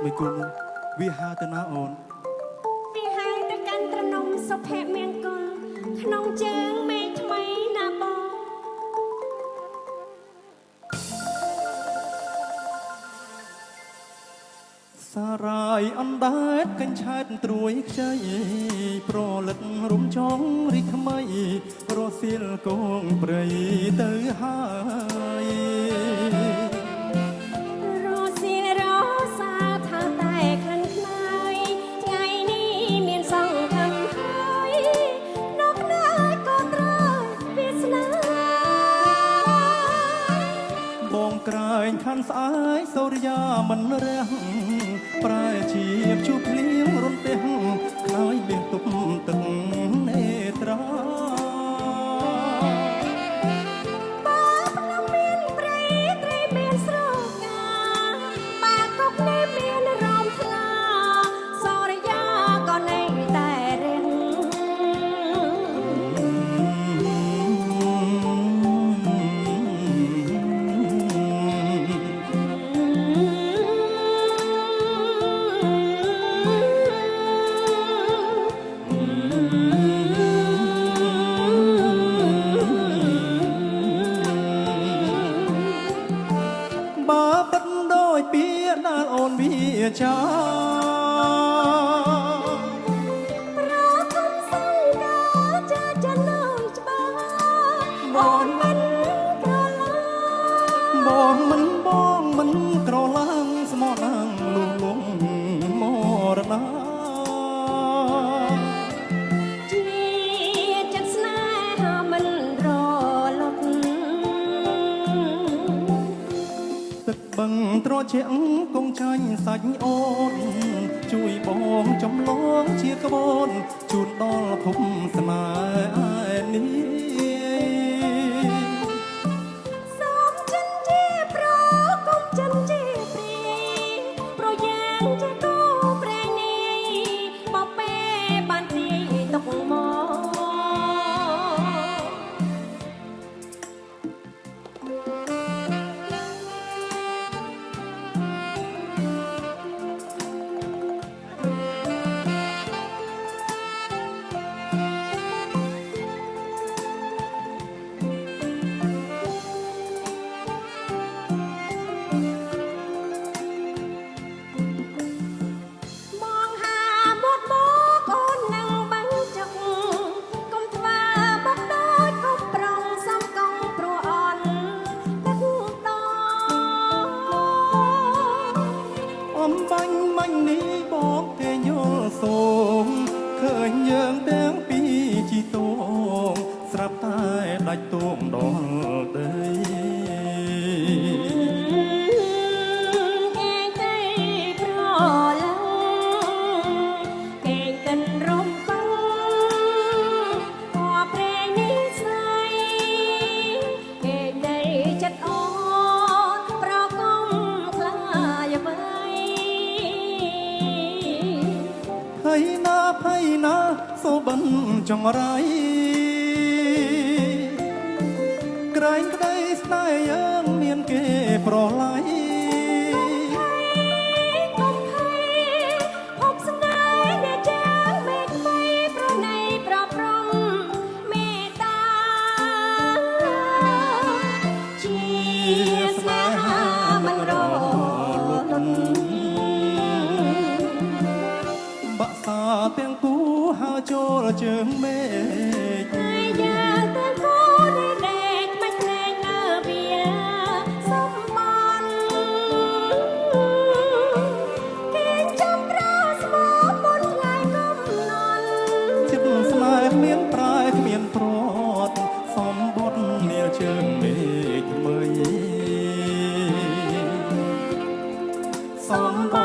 មិនគូនវាហាទៅណាអូនវាហើយទៅកាន់ត្រនំសុភមង្គលក្នុងជើងមេឃថ្មីណាបងសារាយអណ្ដែតកញ្ឆែតត្រួយខ្ចីប្រលិតរំចងរីថ្មីរសៀលកងព្រៃទៅហើយរសៀលរសាថាតែក្លិនខ្លាយថ្ងៃនេះមានសង្ឃឹមហើយដល់ខ្នាយក៏ត្រូវវាស្នេហ៍បងក្រែងខាន់ស្អើយសូរិយាមិនរះប្រែជាជួបភ្លៀងរន្ទះខ្នើយបេះទុកទឹកនេត្រាបើភ្នំមានព្រៃត្រីមានស្រកាបើកុកនេះមានរោមថ្លាសូរិយាក៏នៅតែរៀងបើពិតដោយពាក្យដែលអូនវាចាប្រគំសង្កាចាចានៅច្បាស់បងមិនក្រឡាបងមិនក្រឡាំងស្មោះណាំងលុះលងមរណាជាចិត្តស្នេហាមិនរលត់ទឹកបឹងត្រជាក់គង់ចាញ់សាច់អូនជួយបងចំឡងជាក្បូនជូនដល់ភពស្នេហ៍ឯនេះសូមចិនជាប្រកុំចិនជាព្រីប្រយ៉ាងជាគូប្រែនីបបេបានទីទុកមកបាញ់មាញ់នេះបងគេយល់សូមឃើញយើងទាំងពីរជីតងស្រាប់តែដាច់ទួងដល់ដីគេទេប្រឡាំងគេកិនរំកំក៏ព្រេងនេះស្រីគេដីចិត្តអូនប្រកុំខ្លាយអ្វីភ័យណាសូបិនចង្រៃក្រែងក្តីស្នេហ៍យើងមានគេប្រឡាយកុំភ័យភពស្នេហ៍ដែលចាំមេឃថ្មីប្រណីប្រព្រំមេត្តាជាស្នេហាមិនរលត់បាក់សាទាំងគូហើចូលជើងមេឃហើយយ៉ាងទាំងគូនេះដេកបាច់ភ្លេងលើវាសំបន់គេចាំប្រស្មោមុនថ្ងៃកំណត់ចិត្តស្នេហ៍មានប្រែគ្មានប្រត់សំបុតនាជើងមេឃថ្មីសំបុ